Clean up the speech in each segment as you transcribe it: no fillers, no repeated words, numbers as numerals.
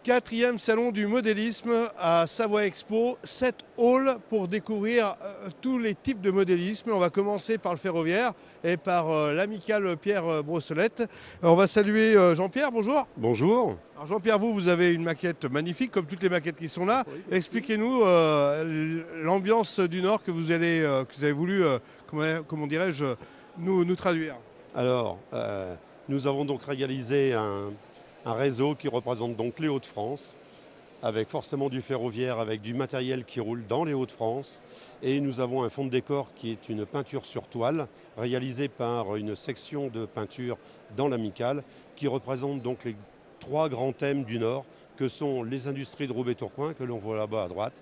Quatrième salon du modélisme à Savoie Expo, 7 halls pour découvrir tous les types de modélisme. On va commencer par le ferroviaire et par l'amicale Pierre Brossolette. On va saluer Jean-Pierre, bonjour. Bonjour. Alors Jean-Pierre, vous avez une maquette magnifique, comme toutes les maquettes qui sont là. Oui. Expliquez-nous l'ambiance du Nord que vous avez voulu, comment dirais-je, nous traduire. Alors, nous avons donc réalisé un réseau qui représente donc les Hauts-de-France, avec forcément du ferroviaire, avec du matériel qui roule dans les Hauts-de-France. Et nous avons un fond de décor qui est une peinture sur toile, réalisée par une section de peinture dans l'amicale, qui représente donc les 3 grands thèmes du Nord, que sont les industries de Roubaix-Tourcoing, que l'on voit là-bas à droite.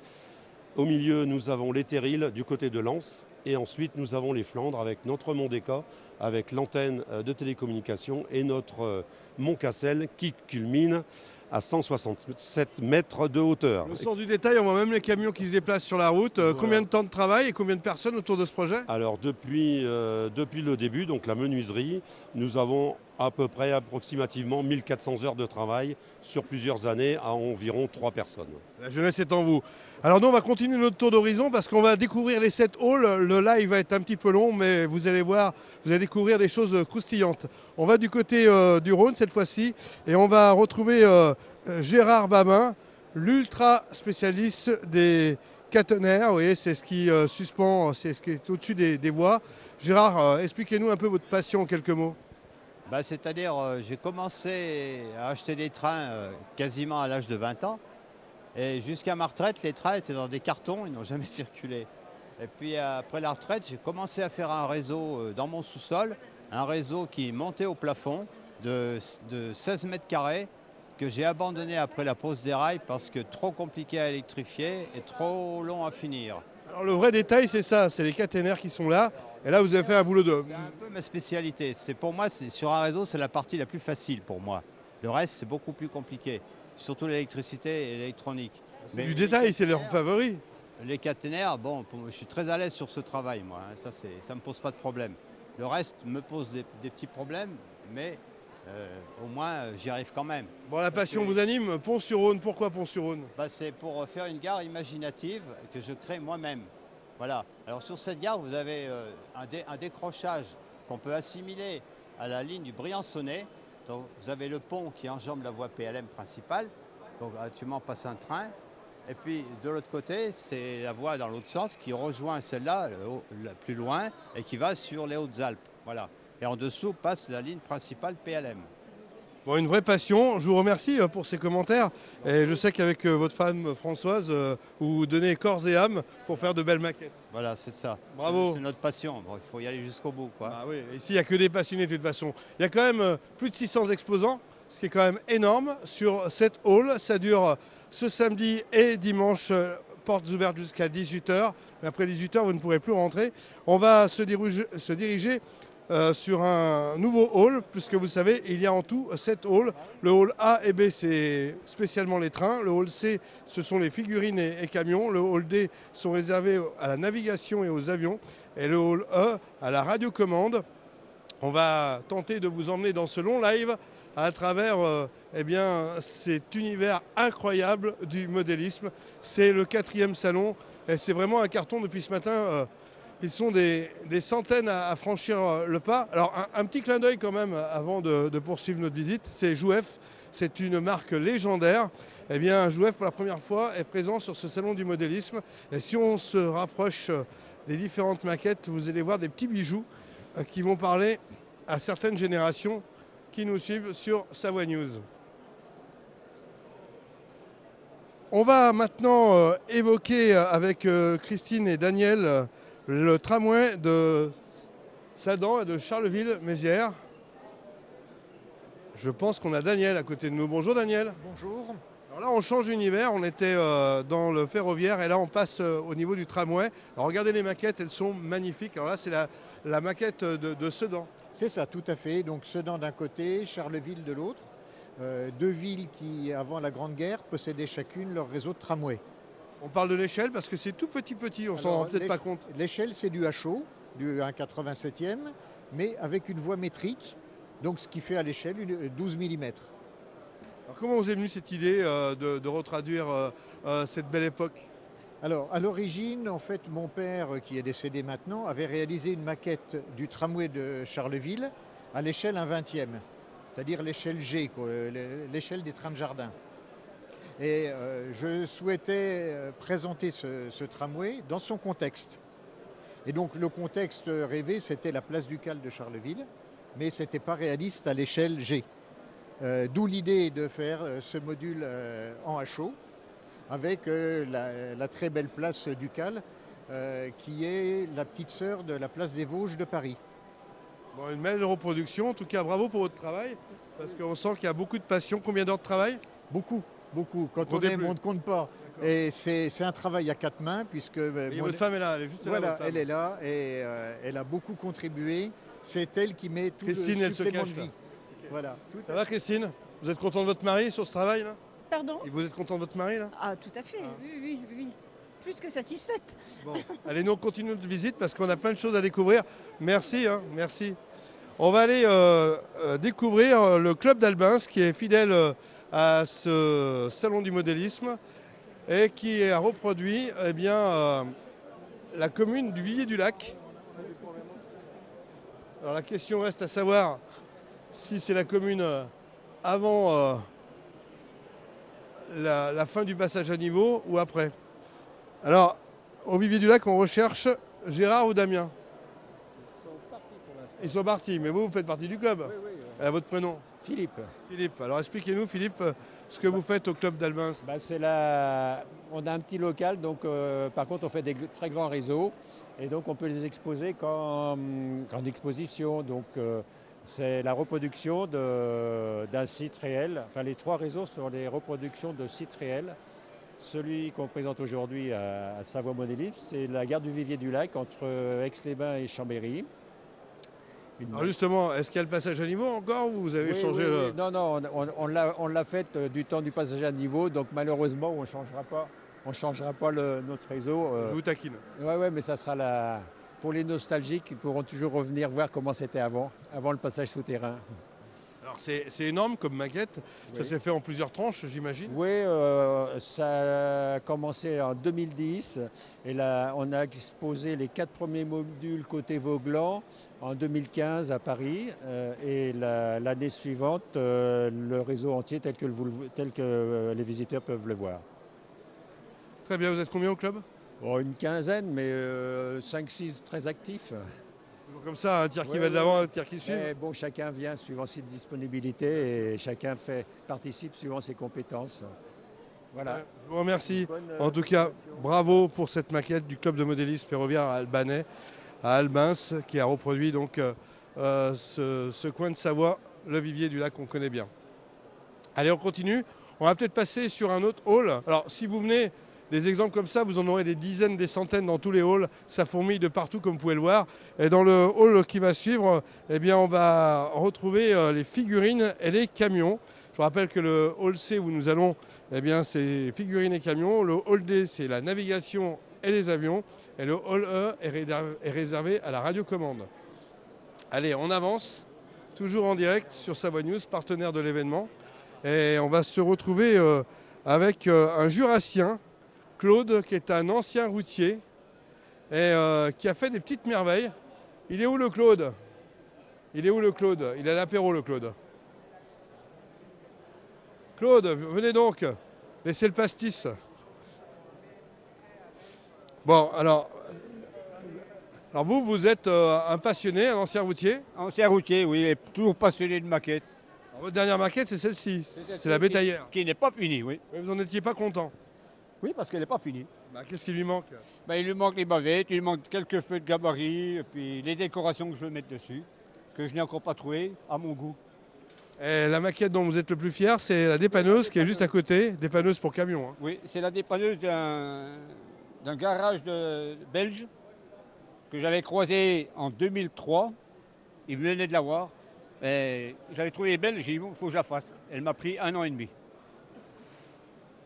Au milieu, nous avons les terrils du côté de Lens. Et ensuite, nous avons les Flandres avec notre Mont d'Éca, avec l'antenne de télécommunication et notre Mont Cassel qui culmine à 167 mètres de hauteur. Le sens du détail, on voit même les camions qui se déplacent sur la route. Voilà. Combien de temps de travail et combien de personnes autour de ce projet? Alors depuis le début, donc la menuiserie, nous avons à peu près approximativement 1400 heures de travail sur plusieurs années à environ 3 personnes. La jeunesse est en vous. Alors nous, on va continuer notre tour d'horizon parce qu'on va découvrir les 7 halls. Le live va être un petit peu long, mais vous allez voir, vous allez découvrir des choses croustillantes. On va du côté du Rhône cette fois-ci et on va retrouver Gérard Babin, l'ultra spécialiste des caténaires. Vous voyez, c'est ce qui suspend, c'est ce qui est au-dessus des voies. Gérard, expliquez-nous un peu votre passion en quelques mots. C'est-à-dire, j'ai commencé à acheter des trains quasiment à l'âge de 20 ans. Et jusqu'à ma retraite, les trains étaient dans des cartons, ils n'ont jamais circulé. Et puis après la retraite, j'ai commencé à faire un réseau dans mon sous-sol, un réseau qui montait au plafond de 16 mètres carrés, que j'ai abandonné après la pose des rails parce que trop compliqué à électrifier et trop long à finir. Alors le vrai détail, c'est ça, c'est les caténaires qui sont là. Et là, vous avez fait un boulot de... C'est un peu ma spécialité. Pour moi, sur un réseau, c'est la partie la plus facile pour moi. Le reste, c'est beaucoup plus compliqué. Surtout l'électricité et l'électronique. C'est du détail, c'est leur favori. Les caténaires, bon, je suis très à l'aise sur ce travail, moi. Ça ne me pose pas de problème. Le reste me pose des petits problèmes, mais au moins, j'y arrive quand même. Bon, la passion vous anime. Pont-sur-Rhône, pourquoi Pont-sur-Rhône? C'est pour faire une gare imaginative que je crée moi-même. Voilà. Alors sur cette gare, vous avez un décrochage qu'on peut assimiler à la ligne du Briançonnet. Donc vous avez le pont qui enjambe la voie PLM principale. Donc actuellement passe un train. Et puis de l'autre côté, c'est la voie dans l'autre sens qui rejoint celle-là plus loin et qui va sur les Hautes-Alpes. Voilà. Et en dessous passe la ligne principale PLM. Bon, une vraie passion. Je vous remercie pour ces commentaires. Et je sais qu'avec votre femme Françoise, vous vous donnez corps et âme pour faire de belles maquettes. Voilà, c'est ça. Bravo. C'est notre passion. Bon, il faut y aller jusqu'au bout, quoi. Ah oui, ici, il n'y a que des passionnés de toute façon. Il y a quand même plus de 600 exposants, ce qui est quand même énorme sur cette hall. Ça dure ce samedi et dimanche, portes ouvertes jusqu'à 18h. Mais après 18h, vous ne pourrez plus rentrer. On va se diriger sur un nouveau hall, puisque vous savez, il y a en tout 7 halls. Le hall A et B, c'est spécialement les trains. Le hall C, ce sont les figurines et camions. Le hall D sont réservés à la navigation et aux avions. Et le hall E, à la radiocommande. On va tenter de vous emmener dans ce long live à travers cet univers incroyable du modélisme. C'est le 4e salon et c'est vraiment un carton depuis ce matin. Ils sont des centaines à franchir le pas. Alors un petit clin d'œil quand même avant de poursuivre notre visite, c'est Jouef. C'est une marque légendaire. Eh bien, Jouef pour la première fois est présent sur ce salon du modélisme. Et si on se rapproche des différentes maquettes, vous allez voir des petits bijoux qui vont parler à certaines générations qui nous suivent sur Savoie News. On va maintenant évoquer avec Christine et Daniel le tramway de Sadan et de Charleville-Mézières. Je pense qu'on a Daniel à côté de nous. Bonjour Daniel. Bonjour. Alors là, on change d'univers. On était dans le ferroviaire et là, on passe au niveau du tramway. Alors regardez les maquettes, elles sont magnifiques. Alors là, c'est la maquette de Sedan. C'est ça, tout à fait. Donc Sedan d'un côté, Charleville de l'autre. 2 villes qui, avant la Grande Guerre, possédaient chacune leur réseau de tramway. On parle de l'échelle parce que c'est tout petit, on s'en rend peut-être pas compte. L'échelle, c'est du HO, du 1,87e, mais avec une voie métrique, donc ce qui fait à l'échelle 12 mm. Alors, comment vous est venue cette idée de retraduire cette belle époque? Alors, à l'origine, en fait, mon père, qui est décédé maintenant, avait réalisé une maquette du tramway de Charleville à l'échelle 1/20e, c'est-à-dire l'échelle G, quoi, l'échelle des trains de jardin. Et je souhaitais présenter ce tramway dans son contexte. Et donc, le contexte rêvé, c'était la place Ducale de Charleville, mais ce n'était pas réaliste à l'échelle G. D'où l'idée de faire ce module en HO, avec la très belle place Ducale, qui est la petite sœur de la place des Vosges de Paris. Bon, une belle reproduction, en tout cas bravo pour votre travail, parce qu'on sent qu'il y a beaucoup de passion. Combien d'heures de travail? Beaucoup, beaucoup. Quand on comptez aime, plus. on ne compte pas. Et c'est un travail à 4 mains, puisque Et votre femme est là, elle est juste là. voilà, votre femme. elle est là et elle a beaucoup contribué. C'est elle qui met tout Christine, le elle se supplément cache, de vie. là. Voilà. Tout Ça va Christine? Vous êtes content de votre mari sur ce travail là? Pardon? Et vous êtes content de votre mari là? Ah, tout à fait, oui. Plus que satisfaite. Bon, allez, nous on continue notre visite parce qu'on a plein de choses à découvrir. Merci, merci. On va aller découvrir le club d'Albins qui est fidèle à ce salon du modélisme et qui a reproduit la commune du Vivier-du-Lac. Alors la question reste à savoir si c'est la commune avant la fin du passage à niveau ou après. Alors, au Vivier-du-Lac, on recherche Gérard ou Damien? Ils sont partis, mais vous faites partie du club. Oui. À votre prénom? Philippe. Philippe. Alors expliquez-nous, Philippe, ce que vous faites au club d'Albins. On a un petit local, donc par contre on fait des très grands réseaux et donc on peut les exposer qu'en exposition. Donc c'est la reproduction d'un site réel. Enfin les 3 réseaux sont les reproductions de sites réels. Celui qu'on présente aujourd'hui à Savoie-Modélisme, c'est la gare du Vivier-du-Lac entre Aix-les-Bains et Chambéry. Alors justement, est-ce qu'il y a le passage à niveau encore ou vous avez changé le... Non, on l'a fait du temps du passage à niveau, donc malheureusement on ne changera pas notre réseau. Je vous taquine. Ouais, mais ça sera pour les nostalgiques, ils pourront toujours revenir voir comment c'était avant le passage souterrain. Alors c'est énorme comme maquette, ça s'est fait en plusieurs tranches j'imagine. Oui, ça a commencé en 2010 et là on a exposé les 4 premiers modules côté Vauglan en 2015 à Paris et l'année suivante le réseau entier tel que les visiteurs peuvent le voir. Très bien, vous êtes combien au club? Bon, une quinzaine, mais 5-6 très actifs. Comme ça, un tir qui va de l'avant, un tir qui suit. Mais bon, chacun vient suivant ses disponibilités et chacun participe suivant ses compétences. Voilà. Je vous remercie. En tout cas, bravo pour cette maquette du club de modélisme ferroviaire albanais à Albins qui a reproduit donc ce coin de Savoie, le Vivier-du-Lac qu'on connaît bien. Allez, on continue. On va peut-être passer sur un autre hall. Alors, si vous venez des exemples comme ça, vous en aurez des dizaines, des centaines dans tous les halls. Ça fourmille de partout, comme vous pouvez le voir. Et dans le hall qui va suivre, on va retrouver les figurines et les camions. Je vous rappelle que le hall C où nous allons, c'est figurines et camions. Le hall D, c'est la navigation et les avions. Et le hall E est réservé à la radiocommande. Allez, on avance. Toujours en direct sur Savoie News, partenaire de l'événement. Et on va se retrouver avec un Jurassien, Claude, qui est un ancien routier et qui a fait des petites merveilles. Il est où le Claude? Il est à l'apéro le Claude. Claude, venez donc, laissez le pastis. Bon, alors vous êtes un passionné, un ancien routier? Ancien routier, oui, et toujours passionné de maquette. Alors, votre dernière maquette, c'est celle-ci, c'est la bétaillère. Qui n'est pas finie, oui. Mais vous n'en étiez pas content? Oui, parce qu'elle n'est pas finie. Qu'est-ce qui lui manque? Il lui manque les bavettes, il lui manque quelques feux de gabarit, et puis les décorations que je veux mettre dessus, que je n'ai encore pas trouvé à mon goût. Et la maquette dont vous êtes le plus fier, c'est la dépanneuse qui est juste à côté, dépanneuse pour camion. Oui, c'est la dépanneuse d'un garage belge que j'avais croisé en 2003. Il venait de l'avoir. J'avais trouvé belle, j'ai dit il faut que je la fasse. Elle m'a pris 1 an et demi.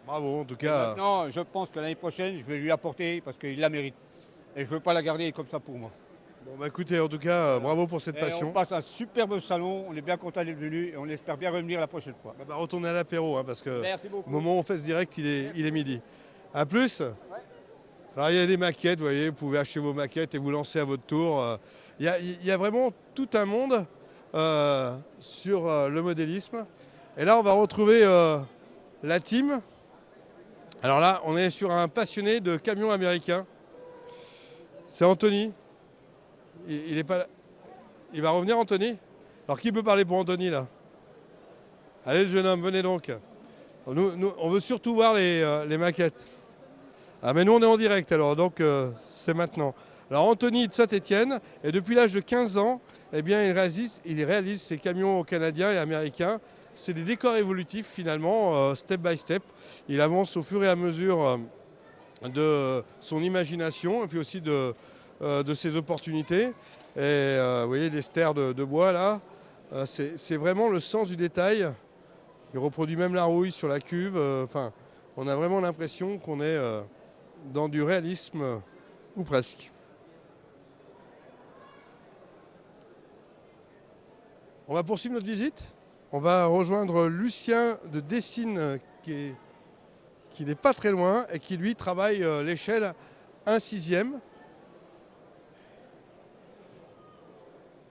Bravo en tout cas. Maintenant, je pense que l'année prochaine, je vais lui apporter parce qu'il la mérite. Et je ne veux pas la garder comme ça pour moi. Bon, bah écoutez, en tout cas, bravo pour cette Et passion. on passe un superbe salon, on est bien content d'être venu et on espère bien revenir la prochaine fois. On va retourner à l'apéro, hein, parce que Merci au beaucoup. moment où on fait ce direct, il est midi. À plus. Alors il y a des maquettes, vous voyez, vous pouvez acheter vos maquettes et vous lancer à votre tour. Il y a vraiment tout un monde sur le modélisme. Et là, on va retrouver la team. Alors là, on est sur un passionné de camions américains. C'est Anthony. Il est pas là. Il va revenir, Anthony? Alors qui peut parler pour Anthony là? Allez, le jeune homme, venez donc. Nous, on veut surtout voir les maquettes. Ah mais nous on est en direct alors, donc c'est maintenant. Alors Anthony de Saint-Étienne, et depuis l'âge de 15 ans, eh bien, il réalise ses camions canadiens et américains. C'est des décors évolutifs finalement, step by step. Il avance au fur et à mesure de son imagination et puis aussi de ses opportunités. Et vous voyez des stères de bois là, c'est vraiment le sens du détail. Il reproduit même la rouille sur la cuve. Enfin, on a vraiment l'impression qu'on est dans du réalisme, ou presque. On va poursuivre notre visite. On va rejoindre Lucien de Dessines qui n'est pas très loin et qui lui travaille l'échelle 1/6.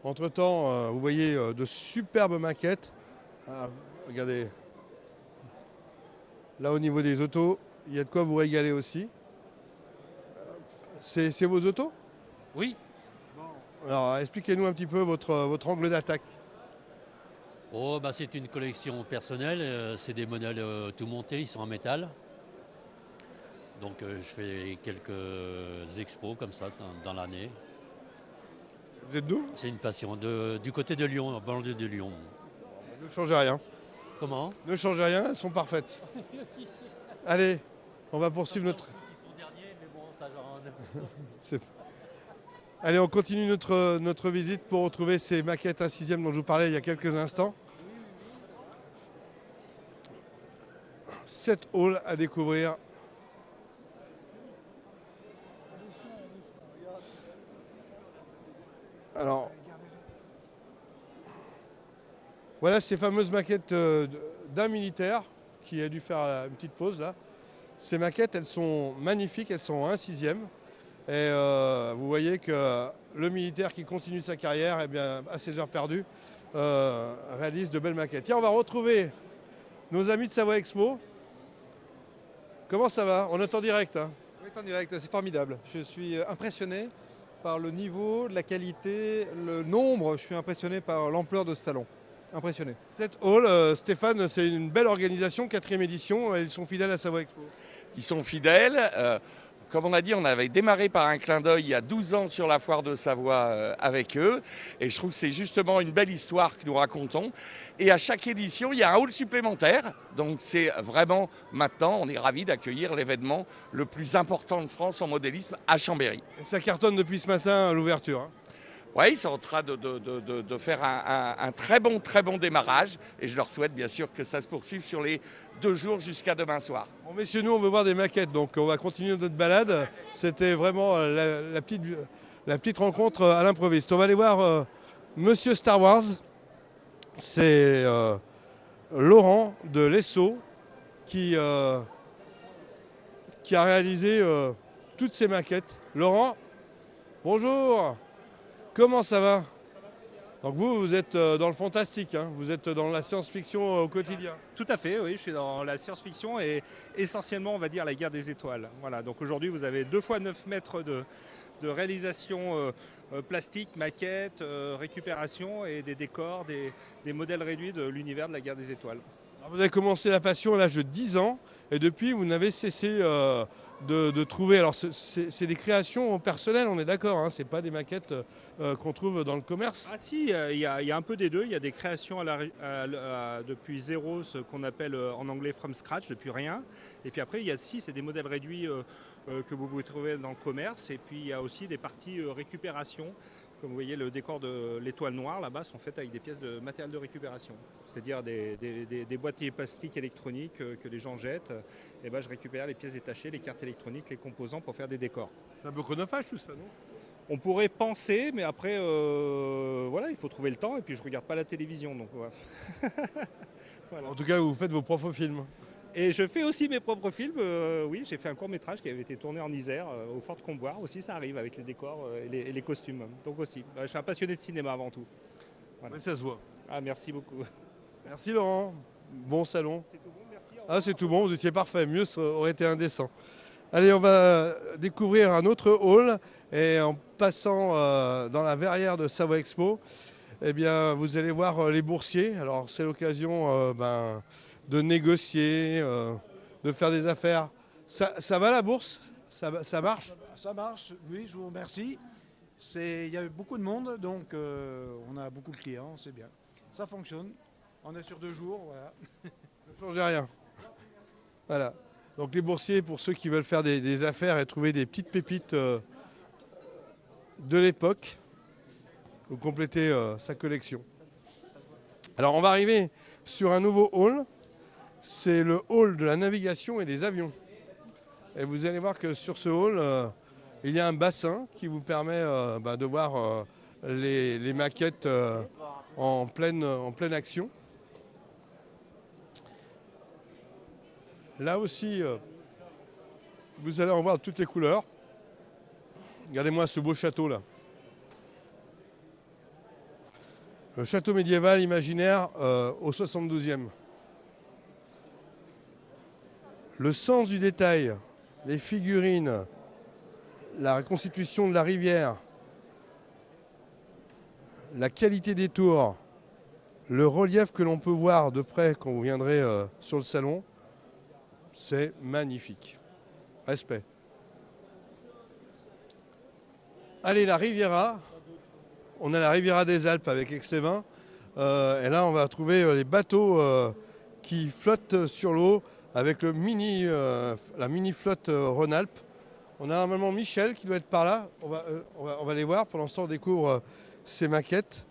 Entre-temps, vous voyez de superbes maquettes. Ah, regardez, là au niveau des autos, il y a de quoi vous régaler aussi. C'est vos autos? Oui. Alors expliquez-nous un petit peu votre angle d'attaque. Oh, bah, c'est une collection personnelle, c'est des modèles tout montés, ils sont en métal. Donc je fais quelques expos comme ça dans l'année. Vous êtes d'où? C'est une passion. Du côté de Lyon, en banlieue de Lyon. Ne changez rien. Comment? Ne changez rien, elles sont parfaites. Allez, on va poursuivre notre... Allez, on continue notre visite pour retrouver ces maquettes 1/6 dont je vous parlais il y a quelques instants. 7 halls à découvrir. Alors, voilà ces fameuses maquettes d'un militaire qui a dû faire une petite pause là. Ces maquettes, elles sont magnifiques, elles sont en 1/6. Et vous voyez que le militaire qui continue sa carrière, eh bien, à ses heures perdues, réalise de belles maquettes. Tiens, on va retrouver nos amis de Savoie Expo. Comment ça va? On est en direct. Hein. Oui, en direct, c'est formidable. Je suis impressionné par le niveau, la qualité, le nombre. Je suis impressionné par l'ampleur de ce salon. Impressionné. Cette hall, Stéphane, c'est une belle organisation, 4e édition. Ils sont fidèles à Savoie Expo. Ils sont fidèles. Comme on a dit, on avait démarré par un clin d'œil il y a 12 ans sur la foire de Savoie avec eux. Et je trouve que c'est justement une belle histoire que nous racontons. Et à chaque édition, il y a un hall supplémentaire. Donc c'est vraiment maintenant, on est ravis d'accueillir l'événement le plus important de France en modélisme à Chambéry. Et ça cartonne depuis ce matin à l'ouverture. Hein. Oui, ils sont en train de faire un très bon démarrage. Et je leur souhaite bien sûr que ça se poursuive sur les 2 jours jusqu'à demain soir. Bon, messieurs, nous, on veut voir des maquettes, donc on va continuer notre balade. C'était vraiment la petite rencontre à l'improviste. On va aller voir Monsieur Star Wars. C'est Laurent de l'Esso qui a réalisé toutes ces maquettes. Laurent, bonjour. Comment ça va? Donc vous êtes dans le fantastique, hein, vous êtes dans la science-fiction au quotidien. Tout à fait, oui, je suis dans la science-fiction et essentiellement, on va dire, la guerre des étoiles. Voilà, donc aujourd'hui, vous avez 2 fois 9 mètres de réalisation plastique, maquettes, récupération et des décors, des modèles réduits de l'univers de la guerre des étoiles. Alors vous avez commencé la passion à l'âge de 10 ans et depuis, vous n'avez cessé de trouver. Alors c'est des créations personnelles, on est d'accord, hein, c'est pas des maquettes qu'on trouve dans le commerce. Ah si, il y a un peu des deux. Il y a des créations depuis zéro, ce qu'on appelle en anglais from scratch, depuis rien. Et puis après, c'est des modèles réduits que vous pouvez trouver dans le commerce. Et puis il y a aussi des parties récupération. Comme vous voyez, le décor de l'étoile noire là-bas sont faites avec des pièces de matériel de récupération. C'est-à-dire des boîtiers plastiques électroniques que les gens jettent. Et ben, je récupère les pièces détachées, les cartes électroniques, les composants pour faire des décors. C'est un peu chronophage tout ça, non? On pourrait penser, mais après, voilà, il faut trouver le temps et puis je regarde pas la télévision. Donc, voilà. Voilà. En tout cas, vous faites vos propres films. Et je fais aussi mes propres films. Oui, j'ai fait un court-métrage qui avait été tourné en Isère, au Fort de Comboire. Aussi, ça arrive avec les décors et les costumes. Donc aussi, je suis un passionné de cinéma avant tout. Voilà. Mais ça se voit. Ah, merci beaucoup. Merci Laurent. Bon salon. C'est tout bon, merci. Ah, c'est tout bon, vous étiez parfait. Mieux, ça aurait été indécent. Allez, on va découvrir un autre hall. Et en passant dans la verrière de Savoie Expo, eh bien, vous allez voir les boursiers. Alors, c'est l'occasion de négocier, de faire des affaires. Ça va la bourse? Ça marche? Ça marche, oui, je vous remercie. Il y a eu beaucoup de monde, donc on a beaucoup de clients, c'est bien. Ça fonctionne, on est sur 2 jours, voilà. Ne changez rien. Voilà. Donc les boursiers, pour ceux qui veulent faire des affaires et trouver des petites pépites de l'époque, vous complétez sa collection. Alors on va arriver sur un nouveau hall. C'est le hall de la navigation et des avions. Et vous allez voir que sur ce hall, il y a un bassin qui vous permet de voir les maquettes en pleine action. Là aussi, vous allez en voir toutes les couleurs. Regardez-moi ce beau château là. Le château médiéval imaginaire au 72e. Le sens du détail, les figurines, la reconstitution de la rivière, la qualité des tours, le relief que l'on peut voir de près quand vous viendrez sur le salon, c'est magnifique. Respect. Allez, la Riviera. On a la Riviera des Alpes avec Aix-les-Bains. Et là, on va trouver les bateaux qui flottent sur l'eau avec la mini flotte Rhône-Alpes. On a normalement Michel qui doit être par là. On va les voir. Pour l'instant, on découvre ces maquettes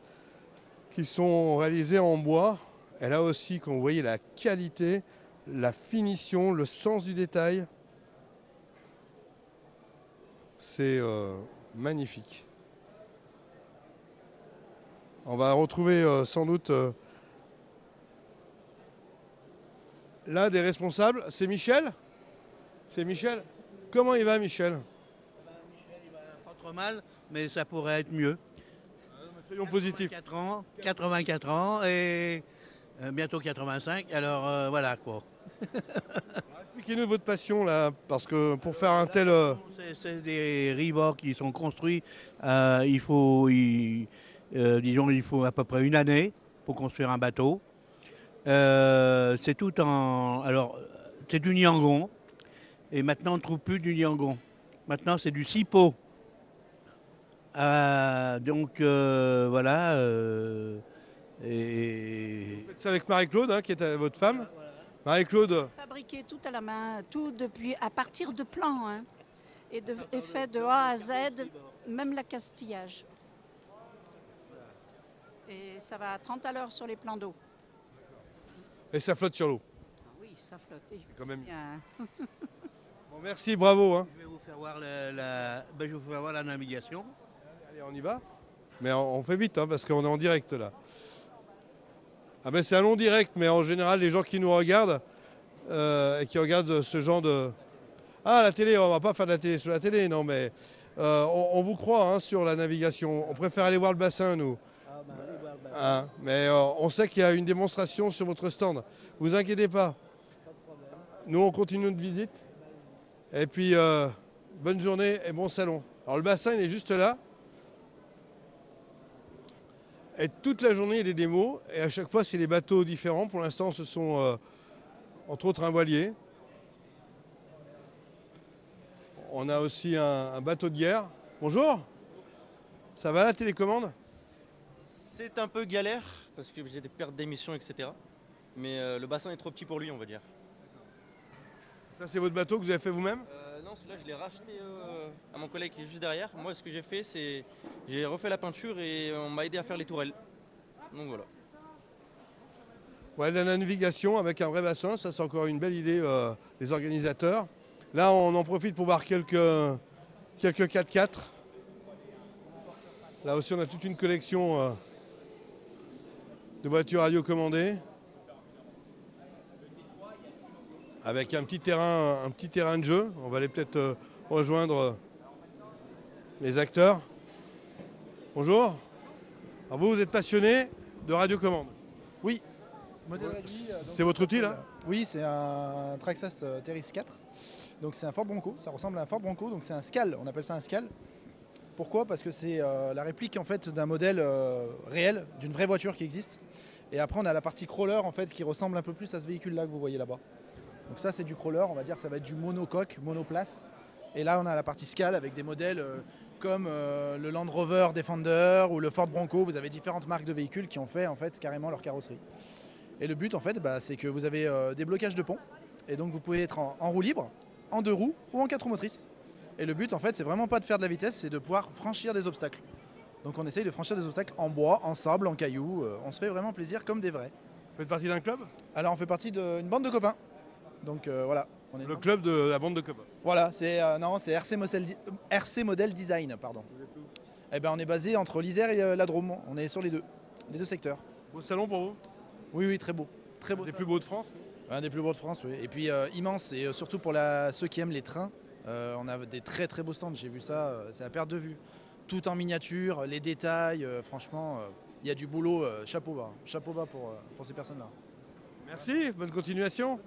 qui sont réalisées en bois. Et là aussi, quand vous voyez la qualité, la finition, le sens du détail, c'est magnifique. On va retrouver sans doute l'un des responsables. C'est Michel? C'est Michel? Comment il va, Michel? Michel, il va pas trop mal, mais ça pourrait être mieux. Soyons positifs. 84 ans et bientôt 85, alors voilà quoi. Expliquez-nous votre passion là, parce que pour faire un tel... C'est des ribords qui sont construits, il faut à peu près une année pour construire un bateau. C'est tout en... Alors, c'est du niangon, et maintenant on ne trouve plus du niangon. Maintenant c'est du sipo. Donc voilà. Et... Vous faites ça avec Marie-Claude, hein, qui est votre femme. Voilà. Marie-Claude. Fabriqué tout à la main, tout depuis, à partir de plans, hein, et fait de A à Z, même l'accastillage. Et ça va à 30 à l'heure sur les plans d'eau. Et ça flotte sur l'eau. Oui, ça flotte. Quand même. Bien. Bon, merci, bravo. Hein. Je vais vous faire voir la navigation. Allez, on y va. Mais on fait vite, hein, parce qu'on est en direct là. Ah ben c'est un long direct, mais en général, les gens qui nous regardent et qui regardent ce genre de... Ah, la télé, on va pas faire de la télé sur la télé, non, mais on vous croit hein, sur la navigation. On préfère aller voir le bassin, nous. Hein, mais on sait qu'il y a une démonstration sur votre stand. Vous inquiétez pas. Nous, on continue notre visite. Et puis, bonne journée et bon salon. Alors, le bassin, il est juste là. Et toute la journée, il y a des démos. Et à chaque fois, c'est des bateaux différents. Pour l'instant, ce sont, entre autres, un voilier. On a aussi un bateau de guerre. Bonjour. Ça va la télécommande? C'est un peu galère parce que j'ai des pertes d'émissions, etc. Mais le bassin est trop petit pour lui, on va dire. Ça, c'est votre bateau que vous avez fait vous-même? Non, celui-là, je l'ai racheté à mon collègue qui est juste derrière. Moi, ce que j'ai fait, c'est j'ai refait la peinture et on m'a aidé à faire les tourelles. Donc voilà. Ouais, la navigation avec un vrai bassin, ça c'est encore une belle idée des organisateurs. Là, on en profite pour voir quelques 4x4. Là aussi, on a toute une collection de voitures radiocommandées. Avec un petit terrain de jeu. On va aller peut-être rejoindre les acteurs. Bonjour. Alors vous êtes passionné de radiocommande? Oui. Modèle réduit, c'est votre outil là? Oui, c'est un Traxxas Teris 4. Donc c'est un Ford Bronco, ça ressemble à un Ford Bronco, donc c'est un Scal, on appelle ça un Scal. Pourquoi? Parce que c'est la réplique en fait d'un modèle réel, d'une vraie voiture qui existe. Et après on a la partie crawler en fait qui ressemble un peu plus à ce véhicule là que vous voyez là-bas. Donc ça c'est du crawler, on va dire que ça va être du monocoque, monoplace. Et là on a la partie Scal avec des modèles comme le Land Rover Defender ou le Ford Bronco. Vous avez différentes marques de véhicules qui ont fait en fait carrément leur carrosserie. Et le but en fait c'est que vous avez des blocages de pont. Et donc vous pouvez être en roue libre, en 2 roues ou en 4 roues motrices. Et le but en fait c'est vraiment pas de faire de la vitesse, c'est de pouvoir franchir des obstacles. Donc on essaye de franchir des obstacles en bois, en sable, en cailloux. On se fait vraiment plaisir comme des vrais. Vous faites partie d'un club? Alors on fait partie d'une bande de copains. Donc voilà. On est le club de la bande de copains. Voilà, c'est RC Model Design, pardon. Eh ben on est basé entre l'Isère et la Drôme. On est sur les deux secteurs. Beau salon pour vous? Oui, oui, très beau. Très beau. Des plus beaux de France? Un des plus beaux de France, oui. Et puis immense, et surtout pour ceux qui aiment les trains, on a des très très beaux stands. J'ai vu ça, c'est à perte de vue. Tout en miniature, les détails, franchement, il y a du boulot. Chapeau bas pour ces personnes-là. Merci, bonne continuation.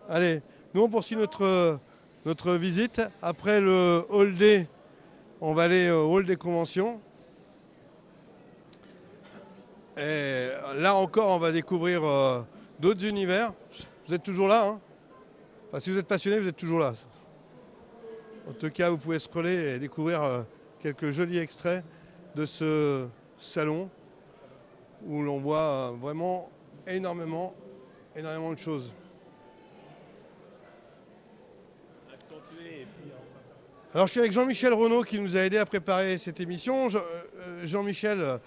Allez, nous on poursuit notre visite. Après le hall D, on va aller au hall des conventions. Et là encore, on va découvrir d'autres univers. Vous êtes toujours là, hein? Enfin, si vous êtes passionné, vous êtes toujours là. En tout cas, vous pouvez scroller et découvrir quelques jolis extraits de ce salon où l'on voit vraiment énormément de choses. Alors je suis avec Jean-Michel Renaud qui nous a aidé à préparer cette émission. Jean-Michel,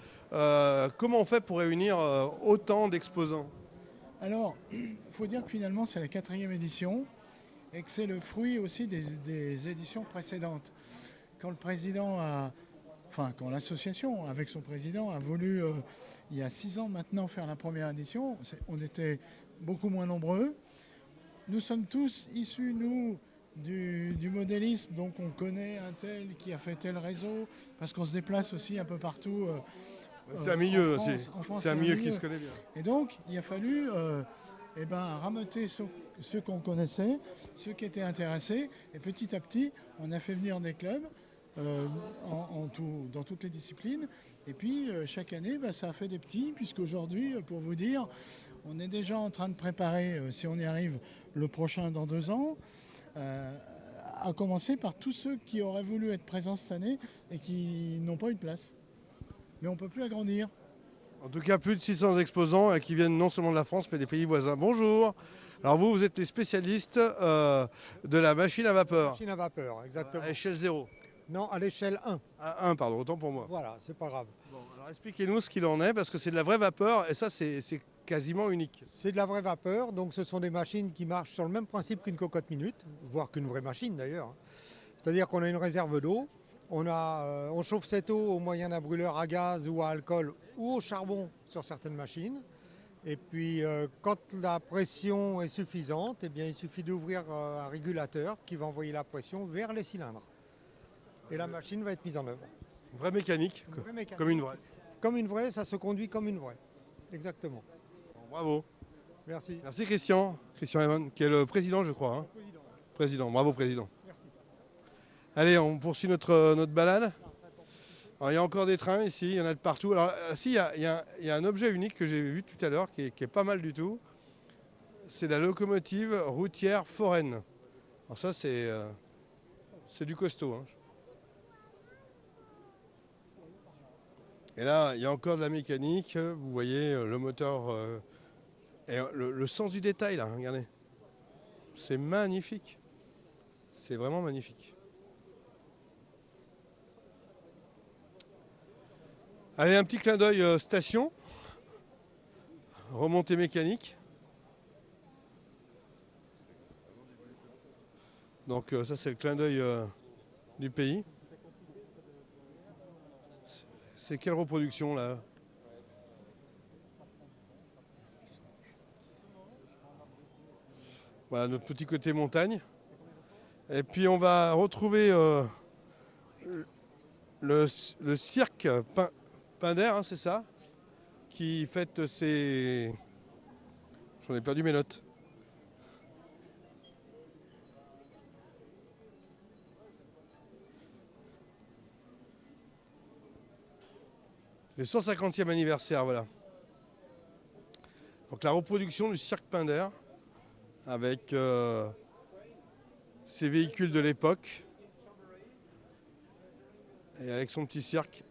comment on fait pour réunir autant d'exposants? Alors, il faut dire que finalement c'est la 4e édition et que c'est le fruit aussi des éditions précédentes. Quand l'association avec son président a voulu, il y a 6 ans maintenant, faire la première édition, on était beaucoup moins nombreux. Nous sommes tous issus, nous, du modélisme, donc on connaît un tel qui a fait tel réseau, parce qu'on se déplace aussi un peu partout. C'est un milieu aussi, c'est un milieu qui se connaît bien. Et donc il a fallu rameuter ceux qu'on connaissait, ceux qui étaient intéressés, et petit à petit on a fait venir des clubs dans toutes les disciplines. Et puis chaque année ça a fait des petits, puisqu'aujourd'hui, pour vous dire, on est déjà en train de préparer, si on y arrive, le prochain dans 2 ans. À commencer par tous ceux qui auraient voulu être présents cette année et qui n'ont pas eu de place. Mais on ne peut plus agrandir. En tout cas, plus de 600 exposants qui viennent non seulement de la France, mais des pays voisins. Bonjour. Alors vous êtes les spécialistes de la machine à vapeur. Machine à vapeur, exactement. À l'échelle 0. Non, à l'échelle 1. À 1, pardon, autant pour moi. Voilà, c'est pas grave. Bon, alors expliquez-nous ce qu'il en est, parce que c'est de la vraie vapeur, et ça c'est quasiment unique. C'est de la vraie vapeur, donc ce sont des machines qui marchent sur le même principe qu'une cocotte minute, voire qu'une vraie machine d'ailleurs. C'est-à-dire qu'on a une réserve d'eau, on chauffe cette eau au moyen d'un brûleur à gaz ou à alcool ou au charbon sur certaines machines. Et puis quand la pression est suffisante, eh bien, il suffit d'ouvrir un régulateur qui va envoyer la pression vers les cylindres. Et la machine va être mise en œuvre. Vraie mécanique, comme une vraie. Comme une vraie, ça se conduit comme une vraie. Exactement. Bravo. Merci. Merci Christian Eman, qui est le président, je crois. Hein. Président, bravo président. Merci. Allez, on poursuit notre balade. Alors, il y a encore des trains ici, il y en a de partout. Alors, il y a un objet unique que j'ai vu tout à l'heure qui est pas mal du tout. C'est la locomotive routière foraine. Alors ça, c'est du costaud. Hein. Et là, il y a encore de la mécanique. Vous voyez le moteur et le sens du détail, là, regardez. C'est magnifique. C'est vraiment magnifique. Allez, un petit clin d'œil station. Remontée mécanique. Donc ça, c'est le clin d'œil du pays. C'est quelle reproduction là? Voilà notre petit côté montagne. Et puis on va retrouver le cirque Pinder, hein, c'est ça? Qui fête ses... J'en ai perdu mes notes. Le 150e anniversaire, voilà. Donc la reproduction du cirque Pinder avec ses véhicules de l'époque et avec son petit cirque.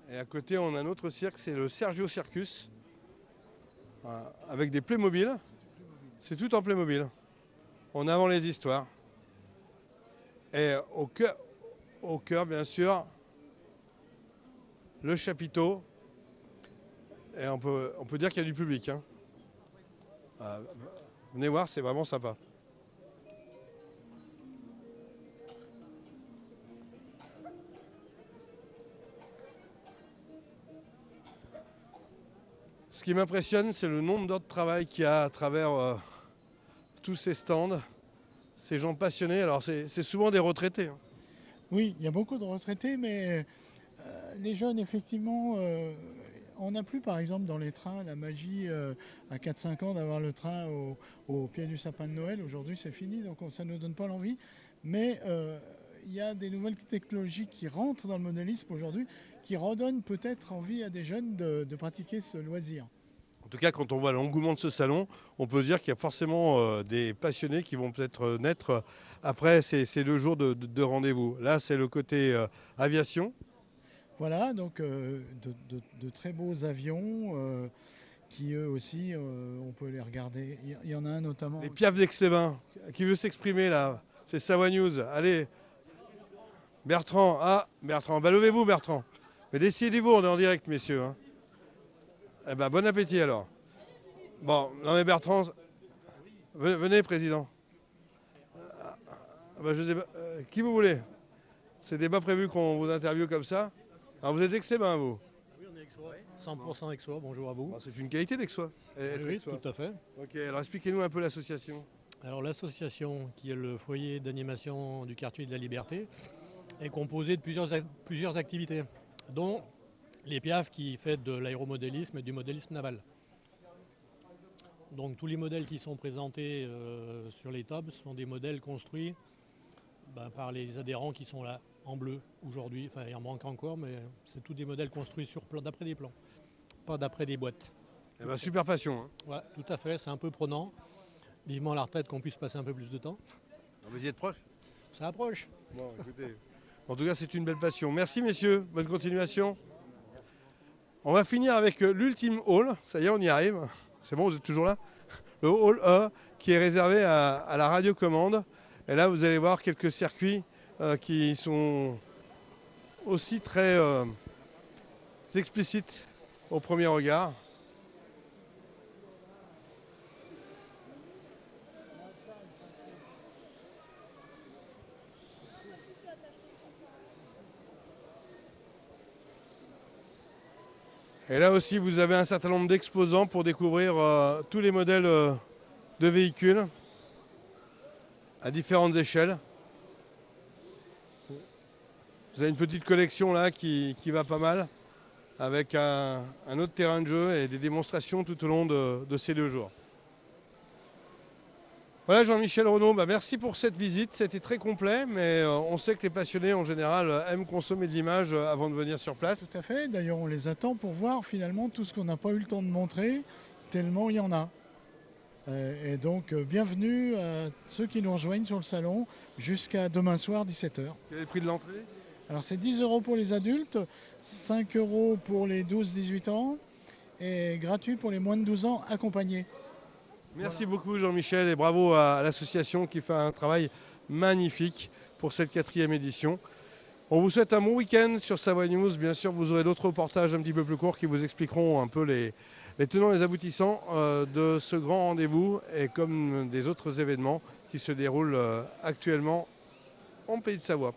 Et à côté, on a un autre cirque, c'est le Sergio Circus, voilà, avec des Playmobil. C'est tout en Playmobil. On invente les histoires. Et au cœur, bien sûr, le chapiteau. Et on peut dire qu'il y a du public, hein. Venez voir, c'est vraiment sympa. Ce qui m'impressionne, c'est le nombre d'heures de travail qu'il y a à travers tous ces stands. Ces gens passionnés, alors c'est souvent des retraités, hein. Oui, il y a beaucoup de retraités, mais les jeunes, effectivement, on n'a plus, par exemple, dans les trains, la magie à 4-5 ans d'avoir le train au pied du sapin de Noël. Aujourd'hui, c'est fini, donc ça ne nous donne pas l'envie. Mais il y a des nouvelles technologies qui rentrent dans le modélisme aujourd'hui, qui redonnent peut-être envie à des jeunes de pratiquer ce loisir. En tout cas, quand on voit l'engouement de ce salon, on peut dire qu'il y a forcément des passionnés qui vont peut-être naître après ces 2 jours de rendez-vous. Là, c'est le côté aviation. Voilà, donc de très beaux avions qui eux aussi, on peut les regarder. Il y en a un notamment. Les Piaf d'Aix-les-Bains. Qui veut s'exprimer là? C'est Savoie News. Allez. Bertrand. Ah, Bertrand. Bah, levez-vous, Bertrand. Mais décidez-vous, on est en direct, messieurs, hein. Eh ben, bon appétit alors. Bon, non mais Bertrand, venez, président. Ben, je sais pas, qui vous voulez? C'était pas prévu qu'on vous interviewe comme ça. Alors vous êtes Aix-les-Bains, vous? Oui, on est Aixois. 100% Aixois, bonjour à vous. Bon, c'est une qualité d'Aixois. Oui, tout à fait. Ok, alors expliquez-nous un peu l'association. Alors l'association, qui est le foyer d'animation du quartier de la Liberté, est composée de plusieurs activités, dont les Piaf qui fait de l'aéromodélisme et du modélisme naval. Donc tous les modèles qui sont présentés sur les tables sont des modèles construits par les adhérents qui sont là en bleu aujourd'hui. Enfin, il en manque encore, mais c'est tous des modèles construits d'après des plans, pas d'après des boîtes. Eh ben, super passion, hein. Ouais, tout à fait, c'est un peu prenant. Vivement la retraite qu'on puisse passer un peu plus de temps. Vous y êtes proche? Ça approche. Bon, écoutez. En tout cas, c'est une belle passion. Merci, messieurs. Bonne continuation. On va finir avec l'ultime hall. Ça y est, on y arrive. C'est bon, vous êtes toujours là? Le hall E, qui est réservé à la radiocommande. Et là, vous allez voir quelques circuits qui sont aussi très explicites au premier regard. Et là aussi, vous avez un certain nombre d'exposants pour découvrir tous les modèles de véhicules à différentes échelles. Vous avez une petite collection là qui va pas mal, avec un autre terrain de jeu et des démonstrations tout au long de ces 2 jours. Voilà, Jean-Michel Renaud, merci pour cette visite. C'était très complet, mais on sait que les passionnés en général aiment consommer de l'image avant de venir sur place. Tout à fait, d'ailleurs on les attend pour voir finalement tout ce qu'on n'a pas eu le temps de montrer, tellement il y en a. Et donc bienvenue à ceux qui nous rejoignent sur le salon jusqu'à demain soir 17 h. Quel est le prix de l'entrée? Alors c'est 10 € pour les adultes, 5 € pour les 12-18 ans et gratuit pour les moins de 12 ans accompagnés. Merci beaucoup Jean-Michel et bravo à l'association qui fait un travail magnifique pour cette 4e édition. On vous souhaite un bon week-end sur Savoie News. Bien sûr, vous aurez d'autres reportages un petit peu plus courts qui vous expliqueront un peu les tenants et les aboutissants de ce grand rendez-vous et comme des autres événements qui se déroulent actuellement en Pays de Savoie.